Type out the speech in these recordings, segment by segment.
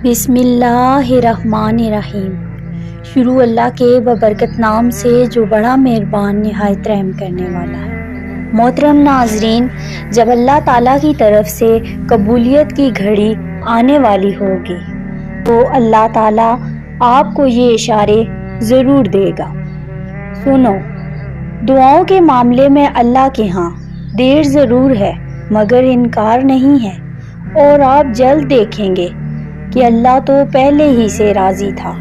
بسم اللہ الرحمن الرحیم۔ شروع اللہ کے ببرکت نام سے جو بڑا مہربان نہایت رحم کرنے والا ہے۔ محترم ناظرین، جب اللہ تعالیٰ کی طرف سے قبولیت کی گھڑی آنے والی ہوگی تو اللہ تعالیٰ آپ کو یہ اشارے ضرور دے گا۔ سنو، دعاؤں کے معاملے میں اللہ کے ہاں دیر ضرور ہے مگر انکار نہیں ہے، اور آپ جلد دیکھیں گے کہ اللہ تو پہلے ہی سے راضی تھا۔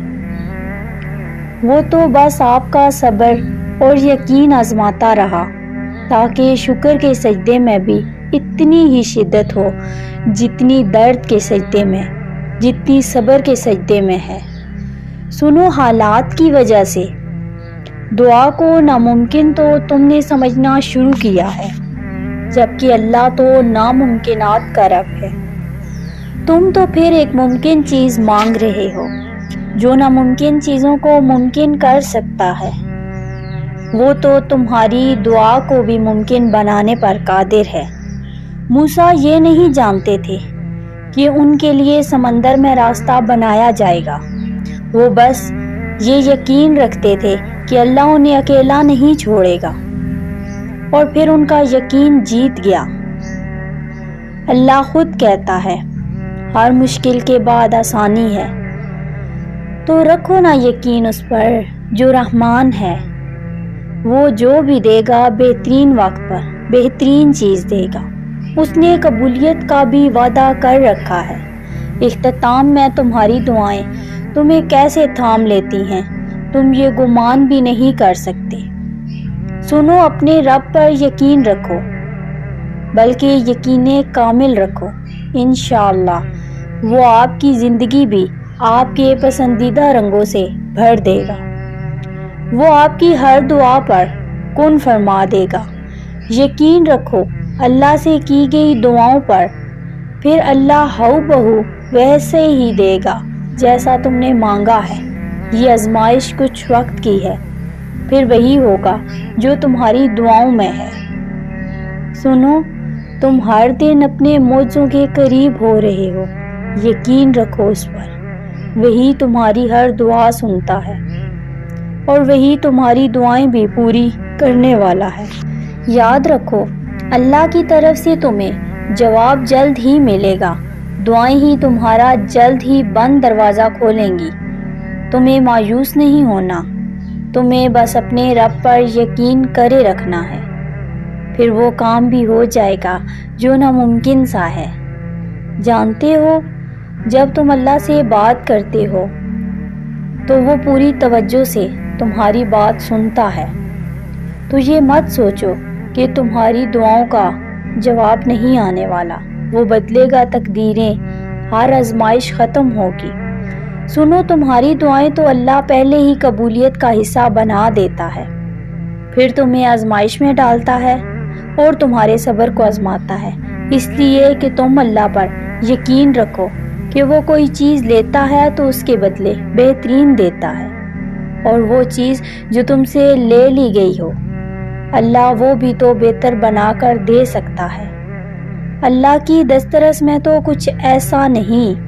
وہ تو بس آپ کا صبر اور یقین آزماتا رہا تاکہ شکر کے سجدے میں بھی اتنی ہی شدت ہو جتنی درد کے سجدے میں، جتنی صبر کے سجدے میں ہے۔ سنو، حالات کی وجہ سے دعا کو ناممکن تو تم نے سمجھنا شروع کیا ہے، جبکہ اللہ تو ناممکنات کا رب ہے۔ تم تو پھر ایک ممکن چیز مانگ رہے ہو جو ناممکن چیزوں کو ممکن کر سکتا ہے۔ وہ تو تمہاری دعا کو بھی ممکن بنانے پر قادر ہے۔ موسیٰ یہ نہیں جانتے تھے کہ ان کے لیے سمندر میں راستہ بنایا جائے گا، وہ بس یہ یقین رکھتے تھے کہ اللہ انہیں اکیلا نہیں چھوڑے گا، اور پھر ان کا یقین جیت گیا۔ اللہ خود کہتا ہے، ہر مشکل کے بعد آسانی ہے، تو رکھو نا یقین اس پر جو رحمان ہے۔ وہ جو بھی دے گا بہترین وقت پر بہترین چیز دے گا۔ اس نے قبولیت کا بھی وعدہ کر رکھا ہے۔ اختتام میں تمہاری دعائیں تمہیں کیسے تھام لیتی ہیں تم یہ گمان بھی نہیں کر سکتے۔ سنو، اپنے رب پر یقین رکھو، بلکہ یقین کامل رکھو۔ انشاءاللہ وہ آپ کی زندگی بھی آپ کے پسندیدہ رنگوں سے بھر دے گا۔ وہ آپ کی ہر دعا پر کن فرما دے گا۔ یقین رکھو اللہ سے کی گئی دعاؤں پر، پھر اللہ ہو بہو ویسے ہی دے گا جیسا تم نے مانگا ہے۔ یہ آزمائش کچھ وقت کی ہے، پھر وہی ہوگا جو تمہاری دعاؤں میں ہے۔ سنو، تم ہر دن اپنے معجزوں کے قریب ہو رہے ہو، یقین رکھو اس پر۔ وہی تمہاری ہر دعا سنتا ہے، اور وہی تمہاری دعائیں بھی پوری کرنے والا ہے۔ یاد رکھو، اللہ کی طرف سے تمہیں جواب جلد ہی ملے گا۔ دعائیں ہی تمہارا جلد ہی بند دروازہ کھولیں گی۔ تمہیں مایوس نہیں ہونا، تمہیں بس اپنے رب پر یقین کرے رکھنا ہے، پھر وہ کام بھی ہو جائے گا جو ناممکن سا ہے۔ جانتے ہو، جب تم اللہ سے بات کرتے ہو تو وہ پوری توجہ سے تمہاری بات سنتا ہے، تو یہ مت سوچو کہ تمہاری دعاؤں کا جواب نہیں آنے والا۔ وہ بدلے گا تقدیریں، ہر آزمائش ختم ہوگی۔ سنو، تمہاری دعائیں تو اللہ پہلے ہی قبولیت کا حصہ بنا دیتا ہے، پھر تمہیں آزمائش میں ڈالتا ہے اور تمہارے صبر کو آزماتا ہے، اس لیے کہ تم اللہ پر یقین رکھو کہ وہ کوئی چیز لیتا ہے تو اس کے بدلے بہترین دیتا ہے، اور وہ چیز جو تم سے لے لی گئی ہو اللہ وہ بھی تو بہتر بنا کر دے سکتا ہے۔ اللہ کی دسترس میں تو کچھ ایسا نہیں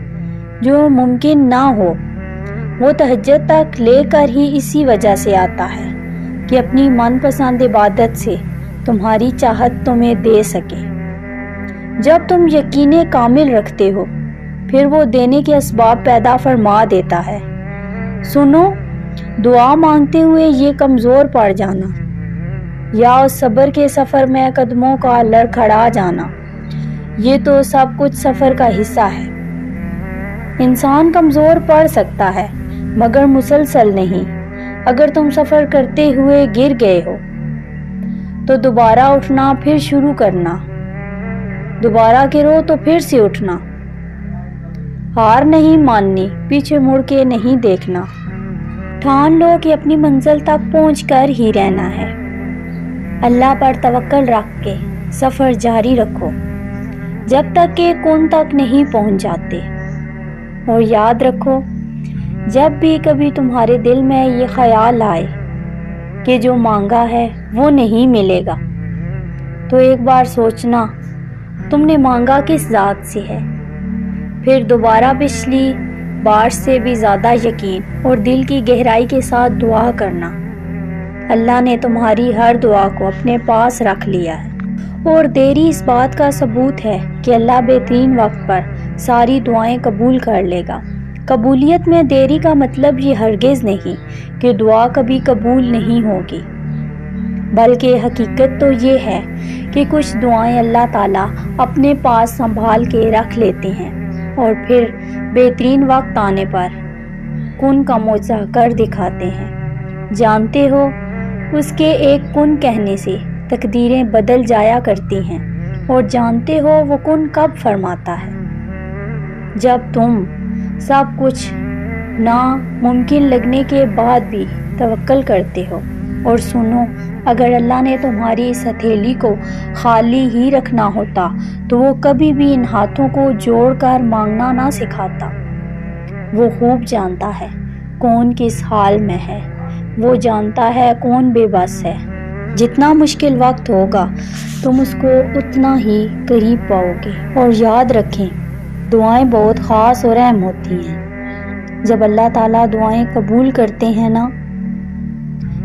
جو ممکن نہ ہو۔ وہ تہجد تک لے کر ہی اسی وجہ سے آتا ہے کہ اپنی من پسند عبادت سے تمہاری چاہت تمہیں دے سکے۔ جب تم یقین کامل رکھتے ہو، پھر وہ دینے کے اسباب پیدا فرما دیتا ہے۔ سنو، دعا مانگتے ہوئے یہ کمزور پڑ جانا یا اس صبر کے سفر میں قدموں کا لڑکھڑا جانا، یہ تو سب کچھ سفر کا حصہ ہے۔ انسان کمزور پڑ سکتا ہے مگر مسلسل نہیں۔ اگر تم سفر کرتے ہوئے گر گئے ہو تو دوبارہ اٹھنا، پھر شروع کرنا، دوبارہ گرو تو پھر سے اٹھنا، ہار نہیں ماننی، پیچھے مڑ کے نہیں دیکھنا، ٹھان لو کہ اپنی منزل تک پہنچ کر ہی رہنا ہے۔ اللہ پر توکل رکھ کے سفر جاری رکھو جب تک کہ کن تک نہیں پہنچ جاتے، اور یاد رکھو، جب بھی کبھی تمہارے دل میں یہ خیال آئے کہ جو مانگا ہے وہ نہیں ملے گا، تو ایک بار سوچنا تم نے مانگا کس ذات سے ہے، پھر دوبارہ پچھلی بارش سے بھی زیادہ یقین اور دل کی گہرائی کے ساتھ دعا کرنا۔ اللہ نے تمہاری ہر دعا کو اپنے پاس رکھ لیا ہے، اور دیری اس بات کا ثبوت ہے کہ اللہ بہترین وقت پر ساری دعائیں قبول کر لے گا۔ قبولیت میں دیری کا مطلب یہ ہرگز نہیں کہ دعا کبھی قبول نہیں ہوگی، بلکہ حقیقت تو یہ ہے کہ کچھ دعائیں اللہ تعالیٰ اپنے پاس سنبھال کے رکھ لیتے ہیں اور پھر بہترین وقت آنے پر کن کا معجزہ کر دکھاتے ہیں۔ جانتے ہو، اس کے ایک کن کہنے سے تقدیریں بدل جایا کرتی ہیں، اور جانتے ہو وہ کن کب فرماتا ہے؟ جب تم سب کچھ ناممکن لگنے کے بعد بھی توکل کرتے ہو۔ اور سنو، اگر اللہ نے تمہاری اس ہتھیلی کو خالی ہی رکھنا ہوتا تو وہ کبھی بھی ان ہاتھوں کو جوڑ کر مانگنا نہ سکھاتا۔ وہ خوب جانتا ہے کون کس حال میں ہے، وہ جانتا ہے کون بے بس ہے۔ جتنا مشکل وقت ہوگا تم اس کو اتنا ہی قریب پاؤ گے۔ اور یاد رکھیں، دعائیں بہت خاص اور اہم ہوتی ہیں۔ جب اللہ تعالیٰ دعائیں قبول کرتے ہیں نا،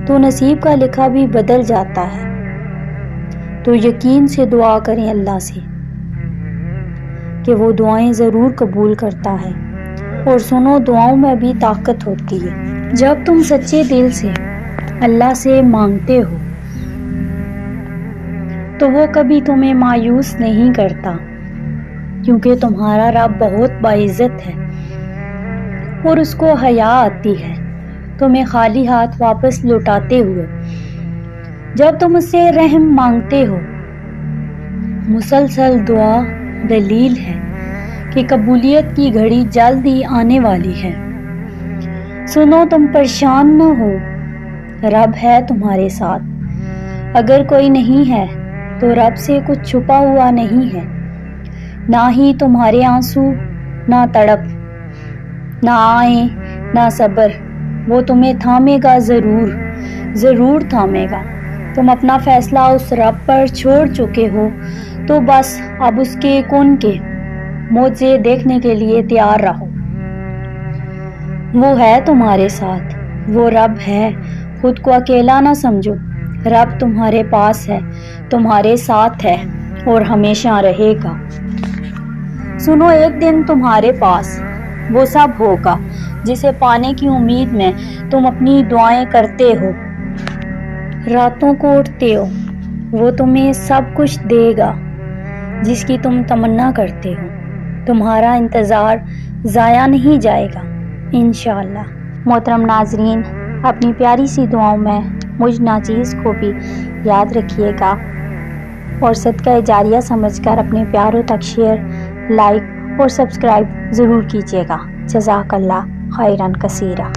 تو نصیب کا لکھا بھی بدل جاتا ہے۔ تو یقین سے دعا کریں اللہ سے کہ وہ دعائیں ضرور قبول کرتا ہے۔ اور سنو، دعاؤں میں بھی طاقت ہوتی ہے۔ جب تم سچے دل سے اللہ سے مانگتے ہو تو وہ کبھی تمہیں مایوس نہیں کرتا، کیونکہ تمہارا رب بہت باعزت ہے اور اس کو حیا آتی ہے تمہیں خالی ہاتھ واپس لوٹاتے ہوئے۔ جب تم اس سے رحم مانگتے ہو، مسلسل دعا دلیل ہے کہ قبولیت کی گھڑی جلد ہی آنے والی ہے۔ سنو، تم پریشان نہ ہو، رب ہے تمہارے ساتھ۔ اگر کوئی نہیں ہے تو رب سے کچھ چھپا ہوا نہیں ہے، نہ ہی تمہارے آنسو، نہ تڑپ، نہ آئیں، نہ صبر۔ وہ تمہیں تھامے گا، ضرور تھامے گا۔ تم اپنا فیصلہ اس رب پر چھوڑ چکے ہو، تو بس اب اس کے کن کے معجزے دیکھنے کے لیے تیار رہو۔ وہ ہے تمہارے ساتھ، وہ رب ہے، خود کو اکیلا نہ سمجھو۔ رب تمہارے پاس ہے، تمہارے ساتھ ہے اور ہمیشہ رہے گا۔ سنو، ایک دن تمہارے پاس وہ سب ہوگا جسے پانے کی امید میں تم اپنی دعائیں کرتے ہو، راتوں کو اٹھتے ہو۔ وہ تمہیں سب کچھ دے گا جس کی تم تمنا کرتے ہو۔ تمہارا انتظار ضائع نہیں جائے گا انشاءاللہ۔ محترم ناظرین، اپنی پیاری سی دعاؤں میں مجھ ناچیز کو بھی یاد رکھیے گا، اور صدقہ جاریہ سمجھ کر اپنے پیاروں تک شیئر، لائک اور سبسکرائب ضرور کیجیے گا۔ جزاک اللہ خیرن کثیرہ۔